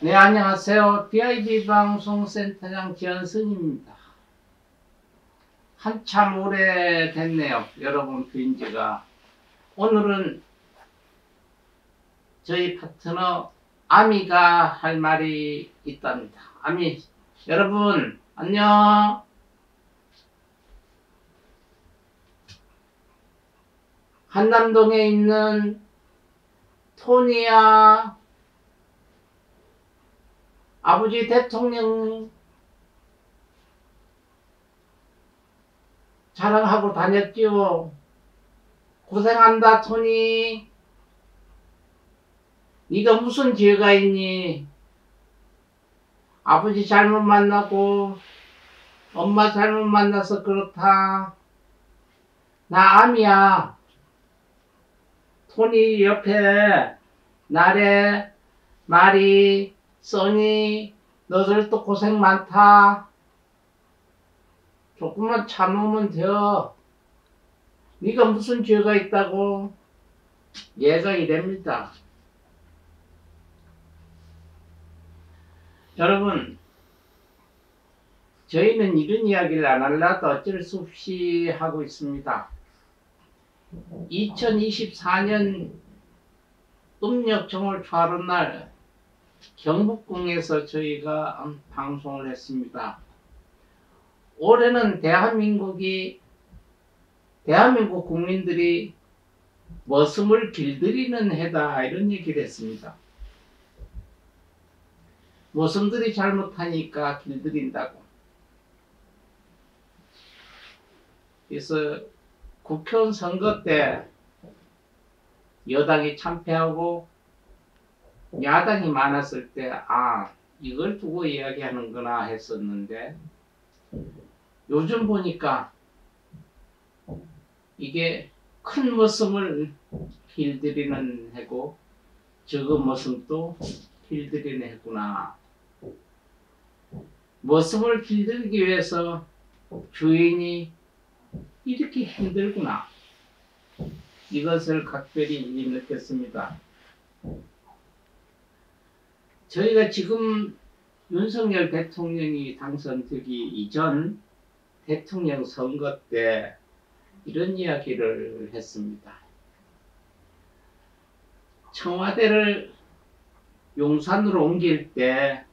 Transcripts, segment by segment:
네, 안녕하세요. BIB 방송센터장 지현승입니다. 한참 오래됐네요. 여러분 뵌 지가. 오늘은 저희 파트너 아미가 할 말이 있답니다. 아미, 여러분, 안녕. 한남동에 있는 토니야, 아버지 대통령 자랑하고 다녔지요. 고생한다, 토니. 네가 무슨 죄가 있니? 아버지 잘못 만나고 엄마 잘못 만나서 그렇다. 나 암이야. 토니 옆에 나래, 마리, 써니, 너들도 고생 많다. 조금만 참으면 돼요. 네가 무슨 죄가 있다고? 얘가 이랍니다. 여러분, 저희는 이런 이야기를 안 하려도 어쩔 수 없이 하고 있습니다. 2024년 음력 정월 초하룻날 경복궁에서 저희가 방송을 했습니다. 올해는 대한민국 국민들이 머슴을 길들이는 해다, 이런 얘기를 했습니다. 머슴들이 잘못하니까 길들인다고. 그래서 국회의원 선거 때 여당이 참패하고 야당이 많았을 때 이걸 두고 이야기하는구나 했었는데, 요즘 보니까 이게 큰 머슴을 길들이는 해고 적은 머슴도 길들이는 해구나. 머슴을 길들이기 위해서 주인이 이렇게 힘들구나. 이것을 각별히 느꼈습니다. 저희가 지금 윤석열 대통령이 당선되기 이전 대통령 선거 때 이런 이야기를 했습니다. 청와대를 용산으로 옮길 때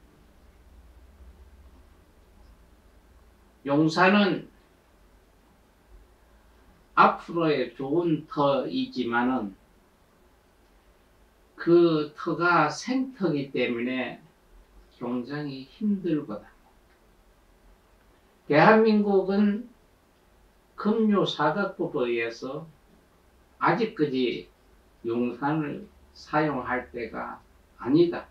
용산은 앞으로의 좋은 터이지만은 그 터가 생터이기 때문에 굉장히 힘들거든. 대한민국은 금요사각법에 의해서 아직까지 용산을 사용할 때가 아니다.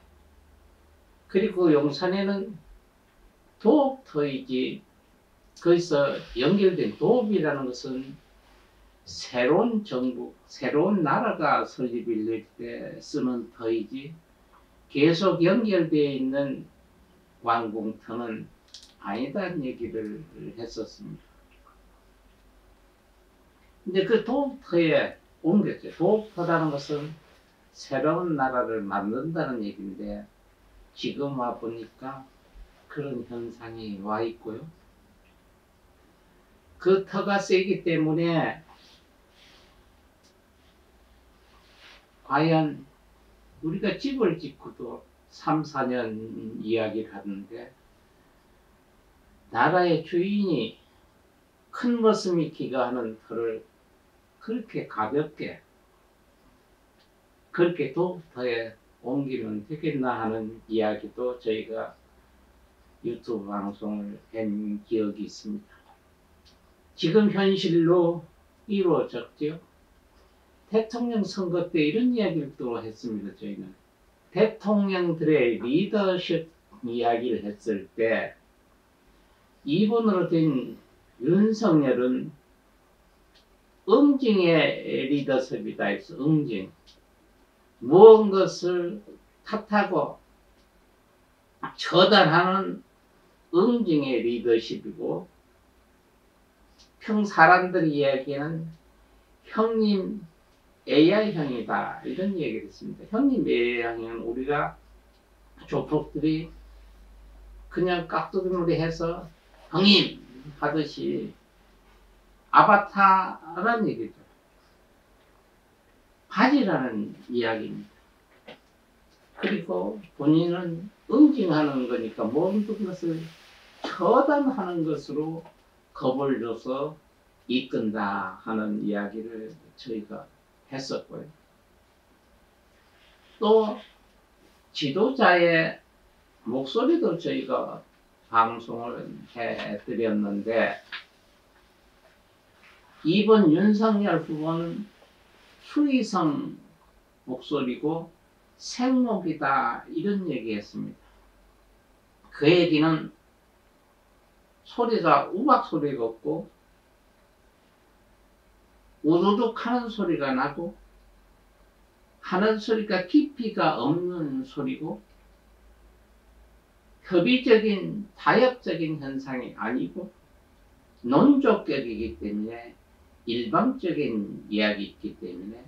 그리고 용산에는 도읍터이지, 거기서 연결된 도읍이라는 것은 새로운 정부, 새로운 나라가 설립이 될 때 쓰는 터이지 계속 연결되어 있는 완공터는 아니다는 얘기를 했었습니다. 근데 그 도읍터에 옮겼죠. 도읍터라는 것은 새로운 나라를 만든다는 얘기인데 지금 와 보니까 그런 현상이 와 있고요. 그 터가 세기 때문에 과연 우리가 집을 짓고도 3, 4년 이야기를 하는데 나라의 주인이 큰 머슴이 기거하는 터를 그렇게 가볍게 그렇게 도읍터에 옮기면 되겠나 하는 이야기도 저희가 유튜브 방송을 한 기억이 있습니다. 지금 현실로 이루어졌죠. 대통령 선거 때 이런 이야기를 또 했습니다. 저희는 대통령들의 리더십 이야기를 했을 때 2번으로 된 윤석열은 응징의 리더십이다 해서 응징, 무언 것을 탓하고 처단하는 응징의 리더십이고, 사람들이 이야기하는 형님 AI형이다, 이런 얘기를 했습니다. 형님 AI형은 우리가 조폭들이 그냥 깍두기놀이 해서 형님 하듯이 아바타라는 얘기죠. 바지라는 이야기입니다. 그리고 본인은 응징하는 거니까 모든 것을 처단하는 것으로 겁을 줘서 이끈다 하는 이야기를 저희가 했었고요. 또 지도자의 목소리도 저희가 방송을 해드렸는데, 이번 윤석열 후보는 수의성 목소리고 생목이다 이런 얘기했습니다. 그 얘기는 소리가 우박 소리가 없고 우두둑 하는 소리가 나고 하는 소리가 깊이가 없는 소리고 협의적인 타협적인 현상이 아니고 논조격이기 때문에 일방적인 이야기이기 때문에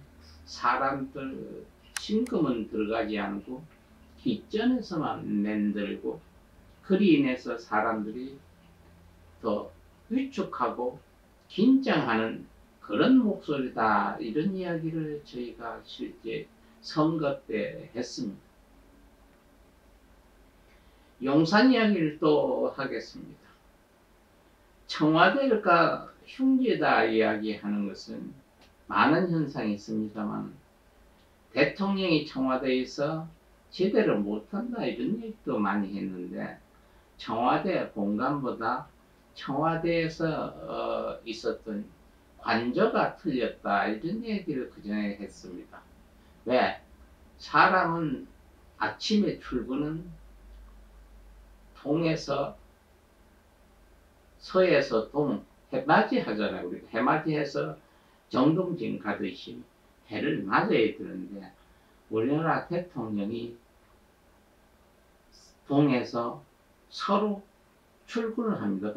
사람들 심금은 들어가지 않고 뒷전에서만 만들고 그로 인해서 사람들이 더 위축하고 긴장하는 그런 목소리다 이런 이야기를 저희가 실제 선거 때 했습니다. 용산 이야기를 또 하겠습니다. 청와대가 흉기다 이야기하는 것은 많은 현상이 있습니다만 대통령이 청와대에서 제대로 못한다 이런 얘기도 많이 했는데 청와대 공간보다 청와대에서 있었던 관저가 틀렸다 이런 얘기를 그전에 했습니다. 왜? 사람은 아침에 출근은 동에서 서에서 동 해맞이 하잖아요. 우리가 해맞이해서 정동진 가듯이 해를 맞아야 되는데 우리나라 대통령이 동에서 서로 출근을 합니다.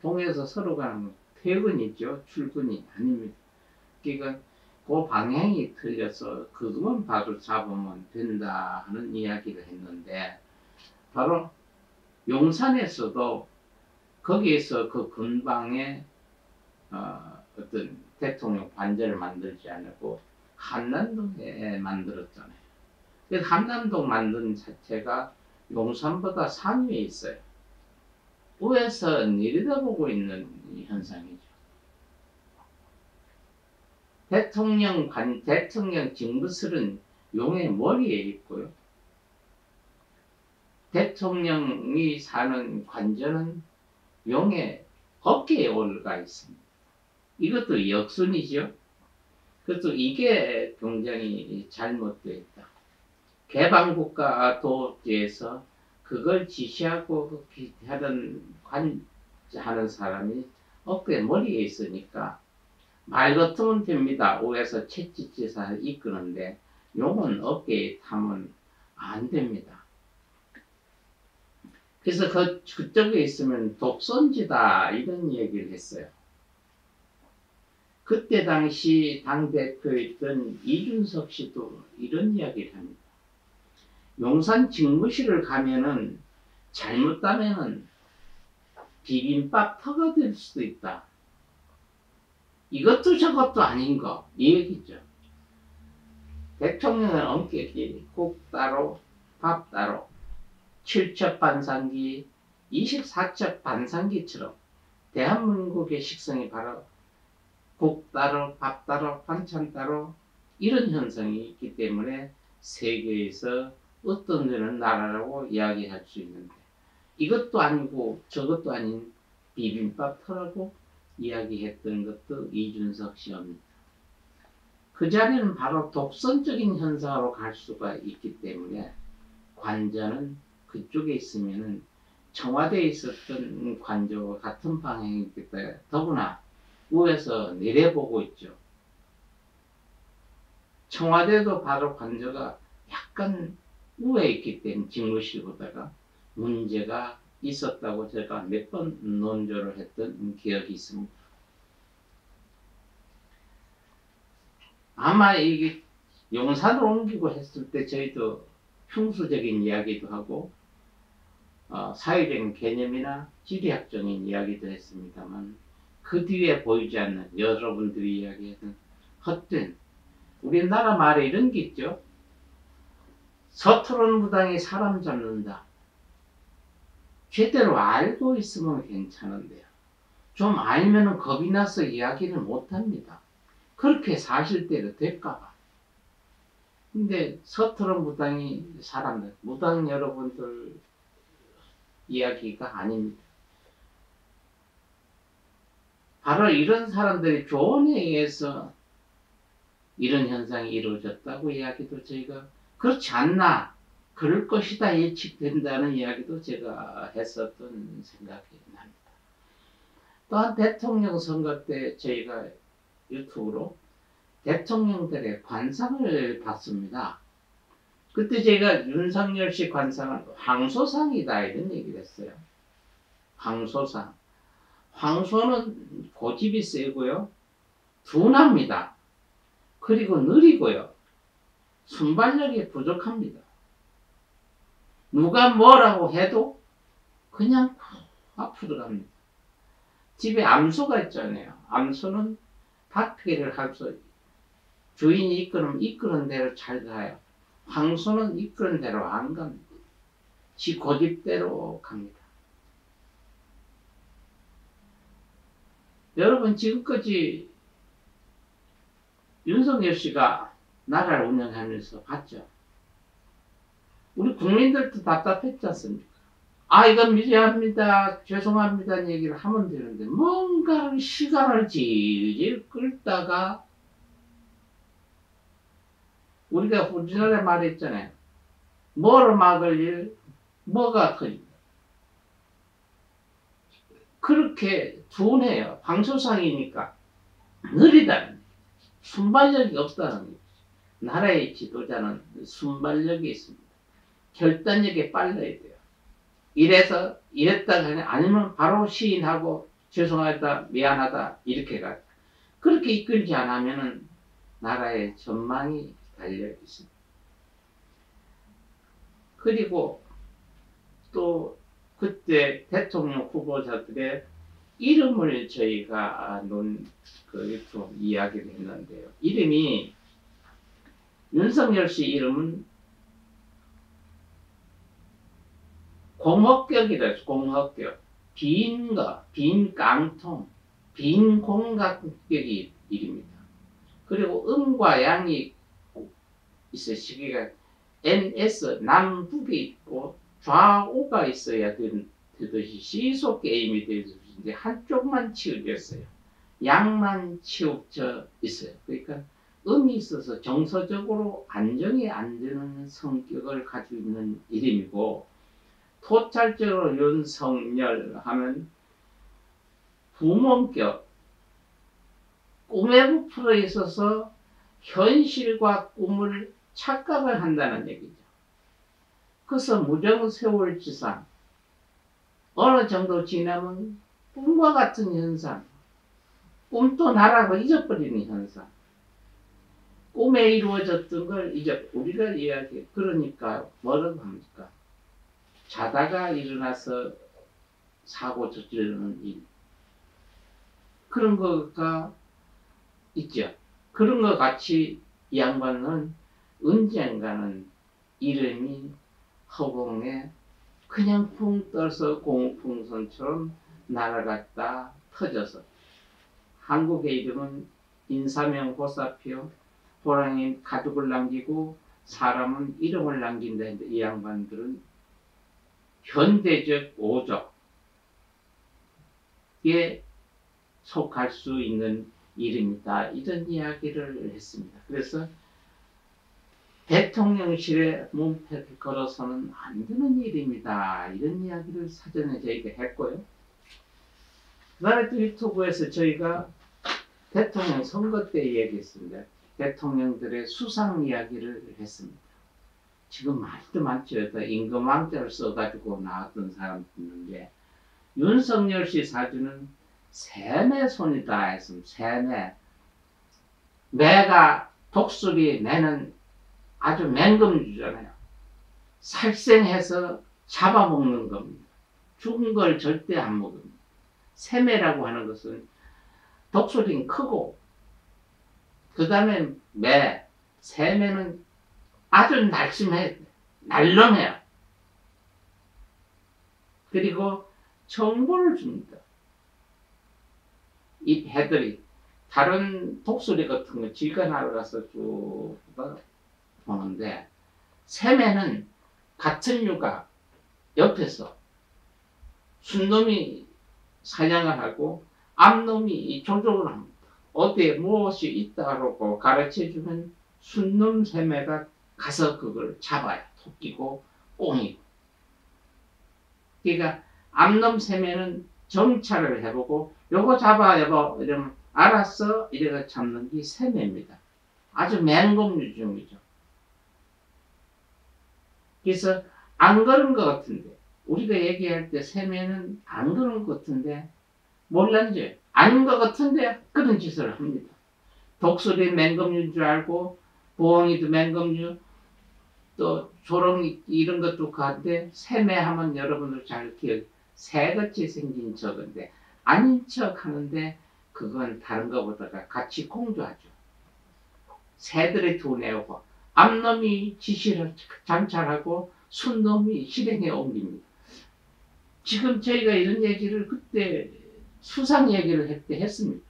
동에서 서로 가는 퇴근이죠. 출근이 아닙니다. 그러니까 그 방향이 틀려서 그것만 바로 잡으면 된다 하는 이야기를 했는데 바로 용산에서도 거기에서 그 근방에 어떤 대통령 관저를 만들지 않고 한남동에 만들었잖아요. 그래서 한남동 만든 자체가 용산보다 상위에 있어요. 위에서 내려다보고 있는 현상이죠. 대통령 직무실은 용의 머리에 있고요. 대통령이 사는 관저는 용의 어깨에 올라가 있습니다. 이것도 역순이죠. 그래서 이게 굉장히 잘못되어 있다. 개방국가 도제에서 그걸 지시하고 하는 사람이 어깨 머리에 있으니까 말 같으면 됩니다. 위에서 채찍질사를 이끄는데 용은 어깨에 타면 안 됩니다. 그래서 그쪽에 있으면 독선지다 이런 얘기를 했어요. 그때 당시 당대표였던 이준석 씨도 이런 이야기를 합니다. 용산 직무실을 가면은 잘못하면은 비빔밥 터가 될 수도 있다. 이것도 저것도 아닌 거 이 얘기죠. 대통령은 엄격히 국 따로 밥 따로 7첩 반상기 24첩 반상기처럼 대한민국의 식성이 바로 국 따로 밥 따로 반찬 따로 이런 현상이 있기 때문에 세계에서 어떤 데는 나라라고 이야기할 수 있는데 이것도 아니고 저것도 아닌 비빔밥 터라고 이야기했던 것도 이준석 씨입니다. 그 자리는 바로 독선적인 현상으로 갈 수가 있기 때문에 관저는 그쪽에 있으면은 청와대에 있었던 관저와 같은 방향이기 때문에 더구나 위에서 내려보고 있죠. 청와대도 바로 관저가 약간 위에 있기 때문에 직무실보다가 문제가 있었다고 제가 몇 번 논조를 했던 기억이 있습니다. 아마 이게 용산으로 옮기고 했을 때 저희도 흉수적인 이야기도 하고 사회적인 개념이나 지리학적인 이야기도 했습니다만 그 뒤에 보이지 않는 여러분들이 이야기하는 헛된 우리나라 말에 이런 게 있죠. 서투른 무당이 사람 잡는다. 제대로 알고 있으면 괜찮은데요. 좀 알면은 겁이 나서 이야기를 못합니다. 그렇게 사실대로 될까봐. 근데 서투른 무당이 사람들, 무당 여러분들 이야기가 아닙니다. 바로 이런 사람들이 조언에 의해서 이런 현상이 이루어졌다고 이야기도 저희가 그렇지 않나 그럴 것이다 예측된다는 이야기도 제가 했었던 생각이 납니다. 또한 대통령 선거 때 저희가 유튜브로 대통령들의 관상을 봤습니다. 그때 제가 윤석열 씨 관상은 황소상이다 이런 얘기를 했어요. 황소상. 황소는 고집이 세고요. 둔합니다. 그리고 느리고요. 순발력이 부족합니다. 누가 뭐라고 해도 그냥 앞으로 갑니다. 집에 암소가 있잖아요. 암소는 바퀴를 하면서 주인이 이끄는 대로 잘 가요. 황소는 이끄는 대로 안 갑니다. 지 고집대로 갑니다. 여러분 지금까지 윤석열 씨가 나라를 운영하면서 봤죠. 우리 국민들도 답답했지 않습니까? 아 이건 미안합니다. 죄송합니다. 얘기를 하면 되는데 뭔가 시간을 질질 끌다가 우리가 우리나라 말에 있잖아요. 뭐를 막을 일, 뭐가 터진다. 그렇게 둔해요. 황소상이니까 느리다는 순발력이 없다는 거죠. 나라의 지도자는 순발력이 있습니다. 결단력이 빨라야 돼요. 이랬다가 아니면 바로 시인하고 죄송하다, 미안하다 이렇게 가. 그렇게 이끌지 않으면은 나라의 전망이 달려 있습니다. 그리고 또 그때 대통령 후보자들의 이름을 저희가 좀 이야기를 했는데요. 이름이 윤석열 씨 이름은 공허격이래요. 공허격. 빈 거, 빈 깡통, 빈 공각격이 이름입니다. 그리고 음과 양이 있어요. 시기가 NS, 남북이 있고 좌우가 있어야 되듯이 시소 게임이 되듯이 한쪽만 치우졌어요. 양만 치우쳐 있어요. 그러니까 음이 있어서 정서적으로 안정이 안 되는 성격을 가지고 있는 이름이고 토찰적으로 윤석열 하면 부몬격, 꿈에 부풀어 있어서 현실과 꿈을 착각을 한다는 얘기죠. 그래서 무정세월지상 어느 정도 지나면 꿈과 같은 현상, 꿈도 나라고 잊어버리는 현상, 꿈에 이루어졌던 걸 우리가 이야기해. 그러니까 뭐라고 합니까? 자다가 일어나서 사고 저지르는 일, 그런 거가 있죠. 그런 것 같이 이 양반은 언젠가는 이름이 허공에 그냥 붕 떠서 공풍선처럼 날아갔다 터져서 한국의 이름은 인사명 호사표, 호랑이는 가족을 남기고 사람은 이름을 남긴다 했는데 이 양반들은 현대적 오적에 속할 수 있는 이름이다. 이런 이야기를 했습니다. 그래서 대통령실에 문패를 걸어서는 안 되는 이름이다. 이런 이야기를 사전에 저희가 했고요. 그 다음에 또 유튜브에서 저희가 대통령 선거 때 얘기했습니다. 대통령들의 수상 이야기를 했습니다. 지금 말도 많죠. 임금왕자를 써가지고 나왔던 사람도 있는데 윤석열 씨 사주는 샘의 손이다 했습니다. 샘의 매가 독수리 매는 아주 맹금주잖아요. 살생해서 잡아먹는 겁니다. 죽은 걸 절대 안 먹습니다. 새매라고 하는 것은 독소리는 크고, 그 다음에 새매는 아주 날씬해, 날름해요. 그리고 정보를 줍니다. 이 배들이 다른 독수리 같은 거 지가 날아가서 쭉 보는데, 새매는 같은 유가 옆에서 순놈이 사냥을 하고 암놈이 조종을 합니다. 어디에 무엇이 있다고 가르쳐주면 순놈 새매가 가서 그걸 잡아요. 토끼고 꽁이고. 그러니까 암놈 새매는 정찰을 해보고 요거 잡아 여보 이러면 알았어 이래가 잡는 게 새매입니다. 아주 맹금류 중이죠. 그래서 안 그런 것 같은데 우리가 얘기할 때 새매는 안 그런 것 같은데 몰랐지? 아닌 것 같은데 그런 짓을 합니다. 독수리 맹금류인 줄 알고 보엉이도 맹금류 또 조롱이 이런 것도 가는데 새매하면 여러분들 잘 기억 새같이 생긴 척인데 아닌 척 하는데 그건 다른 것보다가 같이 공조하죠. 새들의 두뇌고 암놈이 지시를 장찰하고 순놈이 실행에 옮깁니다. 지금 저희가 이런 얘기를 그때 수상 얘기를 할 때 했습니다.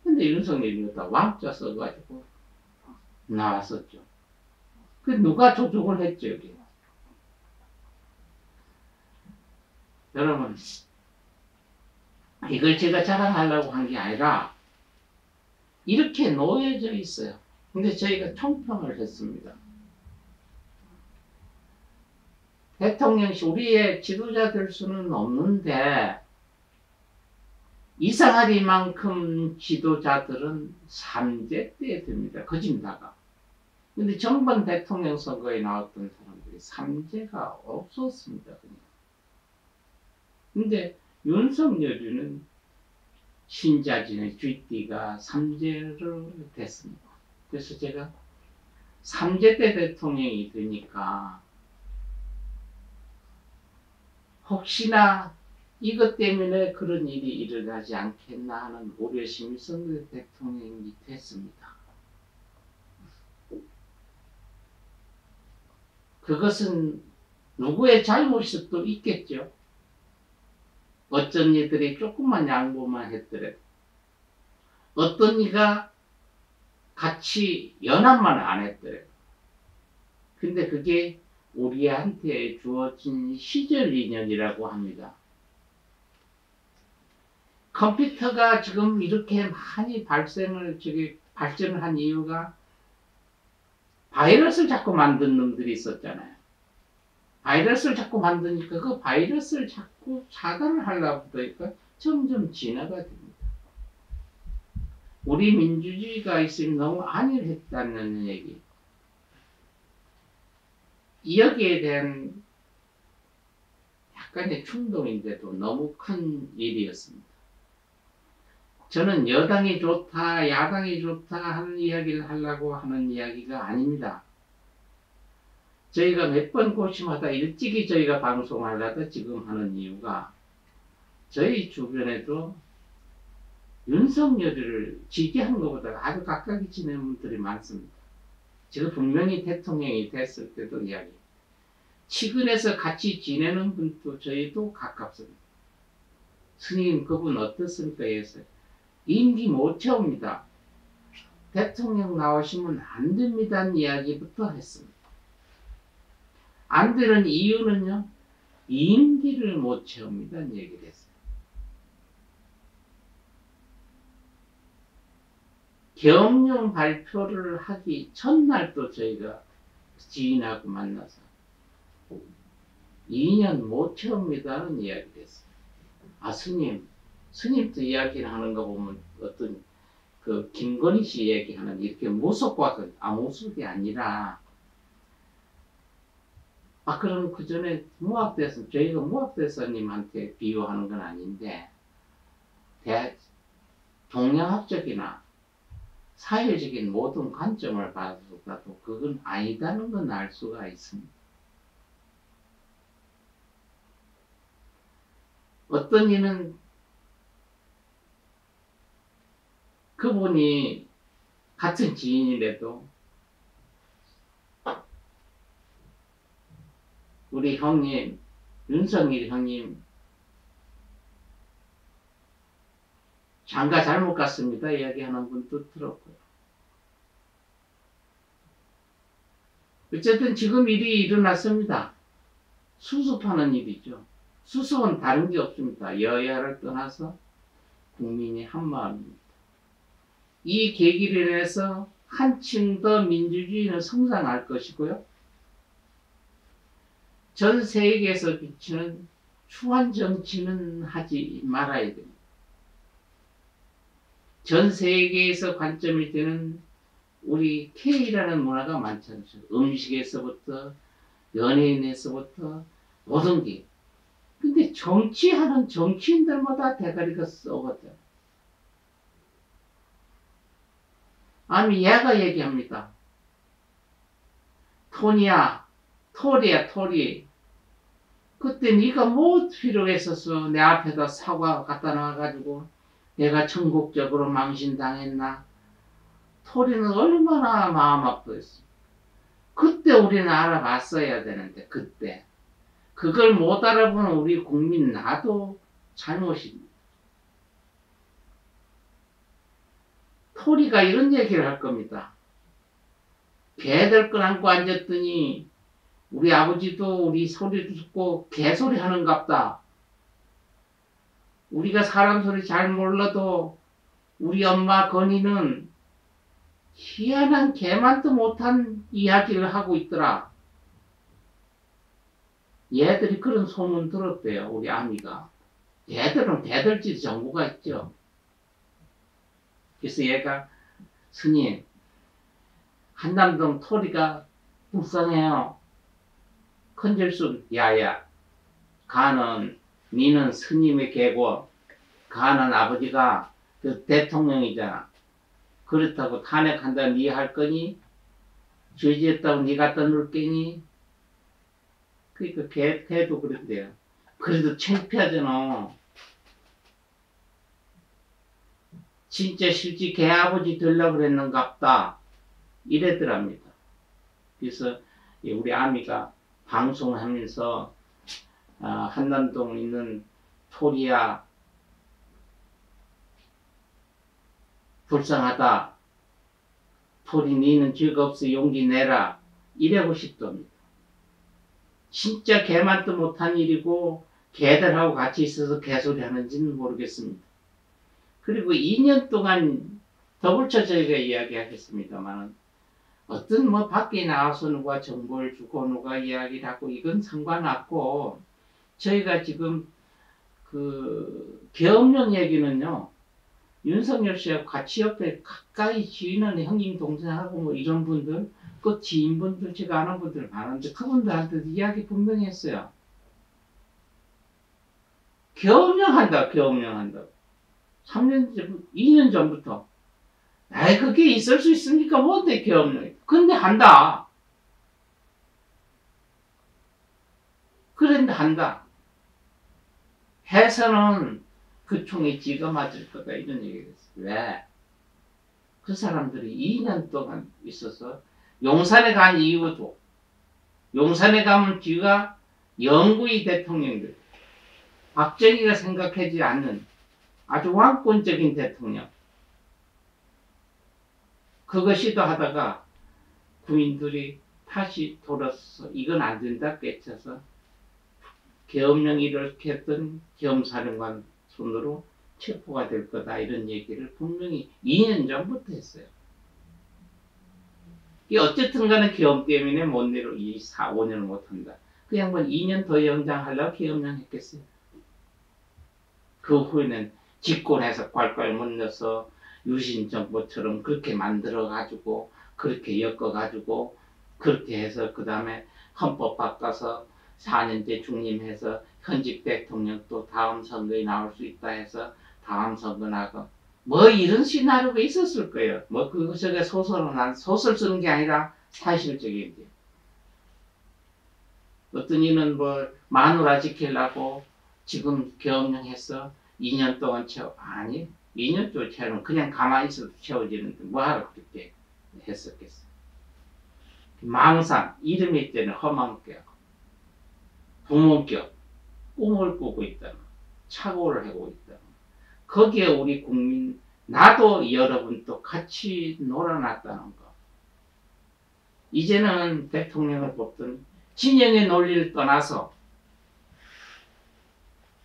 근데 윤석열이 다 왕자 써가지고 나왔었죠. 그 누가 조종을 했죠, 여기. 여러분, 이걸 제가 자랑하려고 한 게 아니라 이렇게 놓여져 있어요. 근데 저희가 총평을 했습니다. 대통령실 우리의 지도자 될 수는 없는데 이상하리만큼 지도자들은 3제 때 됩니다. 거짓다가. 근데 전번 대통령 선거에 나왔던 사람들이 3제가 없었습니다. 그냥. 근데 윤석열이는 신자진의 쥐띠가 3제로 됐습니다. 그래서 제가 3제 때 대통령이 되니까 혹시나 이것 때문에 그런 일이 일어나지 않겠나 하는 우려심이 있었는데 대통령이 됐습니다. 그것은 누구의 잘못일 수도 있겠죠. 어쩐 이들이 조금만 양보만 했더라도 어떤 이가 같이 연합만 안 했더라도 근데 그게 우리한테 주어진 시절 인연이라고 합니다. 컴퓨터가 지금 이렇게 많이 발전을 한 이유가 바이러스를 자꾸 만든 놈들이 있었잖아요. 바이러스를 자꾸 만드니까 그 바이러스를 자꾸 차단을 하려고 그러니까 점점 진화가 됩니다. 우리 민주주의가 있으면 너무 안일했다는 얘기. 여기에 대한 약간의 충동인데도 너무 큰 일이었습니다. 저는 여당이 좋다, 야당이 좋다 하는 이야기를 하려고 하는 이야기가 아닙니다. 저희가 몇 번 고심하다 일찍이 저희가 방송하려다 지금 하는 이유가 저희 주변에도 윤석열을 지지한 것보다 아주 가깝게 지내는 분들이 많습니다. 제가 분명히 대통령이 됐을 때도 이야기. 측근에서 같이 지내는 분도 저희도 가깝습니다. 스님 그분 어떻습니까? 해서 임기 못 채웁니다. 대통령 나오시면 안 됩니다는 이야기부터 했습니다. 안 되는 이유는요. 임기를 못 채웁니다는 얘기를 했어요. 경영 발표를 하기 첫날도 저희가 지인하고 만나서 2년 못 채웁니다는 이야기를 했어요. 아 스님도 이야기를 하는 거 보면 어떤 그 김건희 씨 얘기하는 이렇게 무섭고 무섭게 아니라 그럼 그 전에 저희가 무학대사님한테 비유하는 건 아닌데 동양학적이나 사회적인 모든 관점을 봐도 그건 아니다는 건 알 수가 있습니다. 어떤 이는 그분이 같은 지인이라도 우리 형님, 윤석일 형님 장가 잘못 갔습니다 이야기하는 분도 들었고요. 어쨌든 지금 일이 일어났습니다. 수습하는 일이죠. 수습은 다른 게 없습니다. 여야를 떠나서 국민이 한마음입니다. 이 계기를 인해서 한층 더 민주주의는 성장할 것이고요. 전 세계에서 비치는 추한 정치는 하지 말아야 됩니다. 전 세계에서 관점이 되는 우리 K라는 문화가 많지 않죠. 음식에서부터 연예인에서부터 모든 게. 근데 정치하는 정치인들마다 대가리가 썩어져. 아니 얘가 얘기합니다. 토리야. 그때 네가 뭐 필요가 있었어. 내 앞에다 사과 갖다 놔가지고 내가 전국적으로 망신당했나. 토리는 얼마나 마음 아프겠어. 그때 우리는 알아봤어야 되는데 그때. 그걸 못 알아보는 우리 국민 나도 잘못입니다. 토리가 이런 얘기를 할 겁니다. 개들 걸 안고 앉았더니 우리 아버지도 우리 소리도 듣고 개소리 하는갑다. 우리가 사람 소리 잘 몰라도 우리 엄마 건이는 희한한 개만도 못한 이야기를 하고 있더라. 얘들이 그런 소문 들었대요. 우리 아미가. 얘들은 개들지 정보가 있죠. 그래서 얘가 스님 한남동 토리가 불쌍해요. 큰절순 야야 가는 니는 스님의 개고 가는 아버지가 그 대통령이잖아. 그렇다고 탄핵한다 니 할 거니? 죄지었다고 니 갖다 놓을 게니? 그러니까 개도 그랬대요. 그래도 창피하잖아. 진짜 실제 개 아버지 되려고 그랬는갑다. 이랬더랍니다. 그래서 우리 아미가 방송하면서 한남동 있는 토리야 불쌍하다. 토리 니는 죄가 없어 용기 내라. 이래고 싶답니다. 진짜 개만도 못한 일이고 개들하고 같이 있어서 개소리 하는지는 모르겠습니다. 그리고 2년 동안 더불쳐 저희가 이야기하겠습니다만 어떤 뭐 밖에 나와서 누가 정보를 주고 누가 이야기를 하고 이건 상관없고 저희가 지금 그 계엄령 얘기는요. 윤석열 씨하고 같이 옆에 가까이 지인은 형님 동생하고 뭐 이런 분들 그 지인분들 제가 아는 분들 많은데 그분들한테도 이야기 분명히 했어요. 계엄령 한다. 3년 전, 2년 전부터. 아이, 그게 있을 수 있습니까? 뭔데, 계엄령이. 근데 한다. 그런데 한다. 해서는 그 총에 쥐가 맞을 거다. 이런 얘기를 했어요. 왜? 그 사람들이 2년 동안 있어서 용산에 간 이유도 용산에 가면 쥐가 영구히 대통령들. 박정희가 생각하지 않는 아주 왕권적인 대통령. 그거 시도하다가 군인들이 다시 돌아서 이건 안 된다 깨쳐서 계엄령 일으켰던 계엄사령관 손으로 체포가 될 거다 이런 얘기를 분명히 2년 전부터 했어요. 어쨌든 간에 계엄 때문에 못 내려 4, 5년을 못한다. 그 양반 2년 더 연장하려고 계엄령 했겠어요. 그 후에는 집권해서 괄괄 문려서 유신정부처럼 그렇게 만들어가지고 그렇게 엮어가지고 그렇게 해서 그 다음에 헌법 바꿔서 4년째 중임해서 현직 대통령 또 다음 선거에 나올 수 있다 해서 다음 선거 나고 뭐 이런 시나리오가 있었을 거예요. 뭐 그거 저게 소설 쓰는 게 아니라 사실적인 게. 어떤 이는 뭐 마누라 지키려고 지금 계엄령해서 2년 동안 채워. 아니, 2년 동안 채우면 그냥 가만히 있어도 채워지는데 뭐하러 그렇게 했었겠어. 망상, 이름이 있잖아요. 허망격, 부모격, 꿈을 꾸고 있다, 착오를 하고 있다. 거기에 우리 국민, 나도 여러분도 같이 놀아놨다는 거. 이제는 대통령을 뽑든 진영의 논리를 떠나서,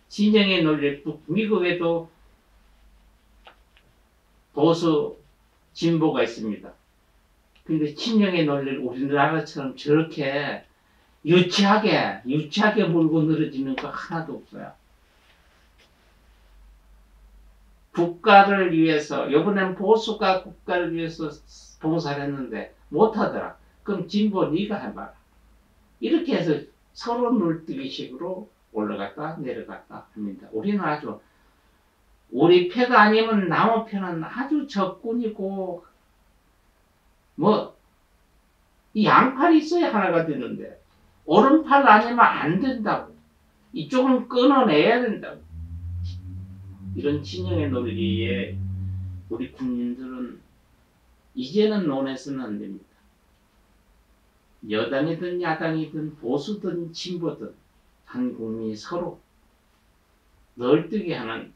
진영의 논리, 미국에도 보수 진보가 있습니다. 근데 진영의 논리를 우리나라처럼 저렇게 유치하게 물고 늘어지는 거 하나도 없어요. 국가를 위해서, 이번엔 보수가 국가를 위해서 봉사를 했는데 못하더라. 그럼 진보 네가 해봐라. 이렇게 해서 서로 물뜨기식으로 올라갔다 내려갔다 합니다. 우리는 아주, 우리 패가 아니면 남의 편은 아주 적군이고, 이 양팔이 있어야 하나가 되는데, 오른팔 아니면 안 된다고. 이쪽은 끊어내야 된다고. 이런 진영의 논리에 우리 국민들은 이제는 논해서는 안 됩니다. 여당이든 야당이든 보수든 진보든 한 국민이 서로 널뛰게 하는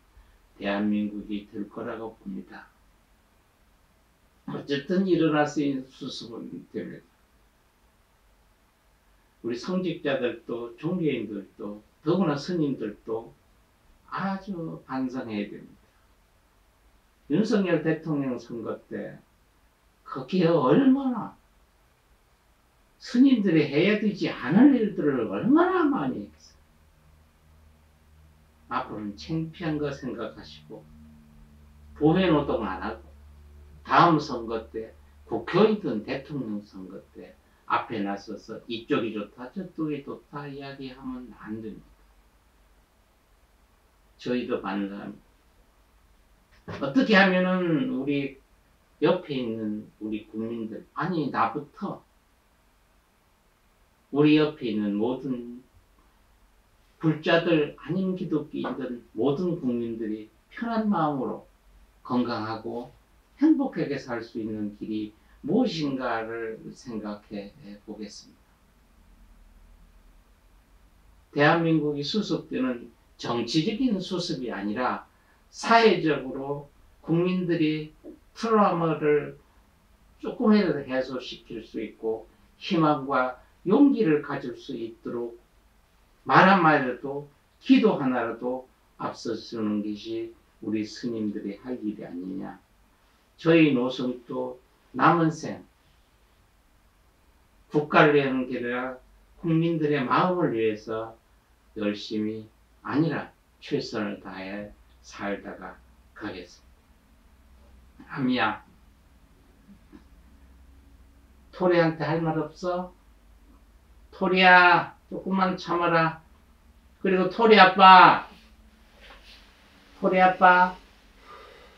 대한민국이 될 거라고 봅니다. 어쨌든 일어날 수 있는 수습은 됩니다. 우리 성직자들도 종교인들도 더구나 스님들도 아주 반성해야 됩니다. 윤석열 대통령 선거 때 거기에 얼마나 스님들이 해야 되지 않을 일들을 얼마나 많이 했어요. 앞으로는 창피한 거 생각하시고 부회노동 안 하고 다음 선거 때 국회의원 대통령 선거 때 앞에 나서서 이쪽이 좋다 저쪽이 좋다 이야기하면 안 됩니다. 저희도 반성합니다. 어떻게 하면은 우리 옆에 있는 우리 국민들, 아니 나부터 우리 옆에 있는 모든 불자들 아닌 기독교인들 모든 국민들이 편한 마음으로 건강하고 행복하게 살 수 있는 길이 무엇인가를 생각해 보겠습니다. 대한민국이 수습되는 정치적인 수습이 아니라 사회적으로 국민들이 트라우마를 조금이라도 해소시킬 수 있고 희망과 용기를 가질 수 있도록 말 한마디라도 기도 하나라도 앞서주는 것이 우리 스님들이 할 일이 아니냐. 저희 노선도 남은 생 국가를 위하는 게 아니라 국민들의 마음을 위해서 열심히 아니라 최선을 다해 살다가 가겠습니다. 아미야, 토리한테 할 말 없어? 토리야, 조금만 참아라. 그리고 토리 아빠,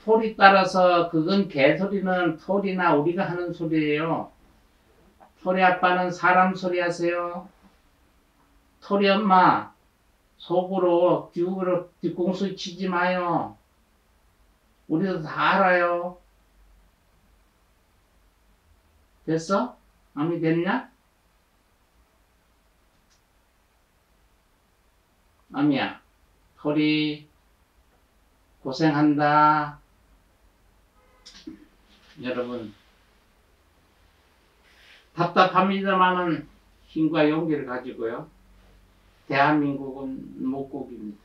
토리 따라서 그건 개소리는 토리나 우리가 하는 소리예요. 토리 아빠는 사람 소리 하세요. 토리 엄마, 속으로 뒷공수 치지 마요. 우리도 다 알아요. 됐어? 마음이 됐냐? 아미야, 토리 고생한다. 여러분, 답답합니다만은 힘과 용기를 가지고요. 대한민국은 목국입니다.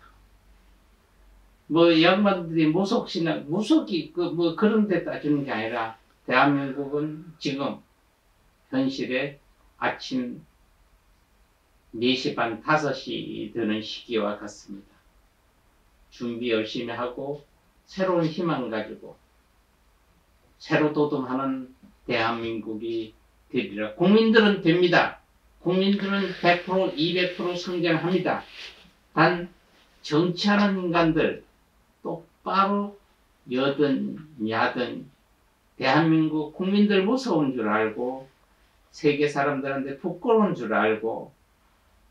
양반들이 무속이 그런 데 따지는 게 아니라 대한민국은 지금 현실에 아침 4시 반 5시 되는 시기와 같습니다. 준비 열심히 하고 새로운 희망 가지고 새로 도전하는 대한민국이 되리라. 국민들은 됩니다. 국민들은 100% 200% 성장합니다. 단 정치하는 인간들 똑바로 여든 야든 대한민국 국민들 무서운 줄 알고 세계 사람들한테 부끄러운 줄 알고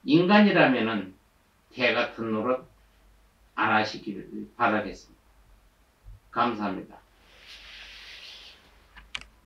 인간이라면은 개 같은 노릇 안 하시기를 바라겠습니다. 감사합니다.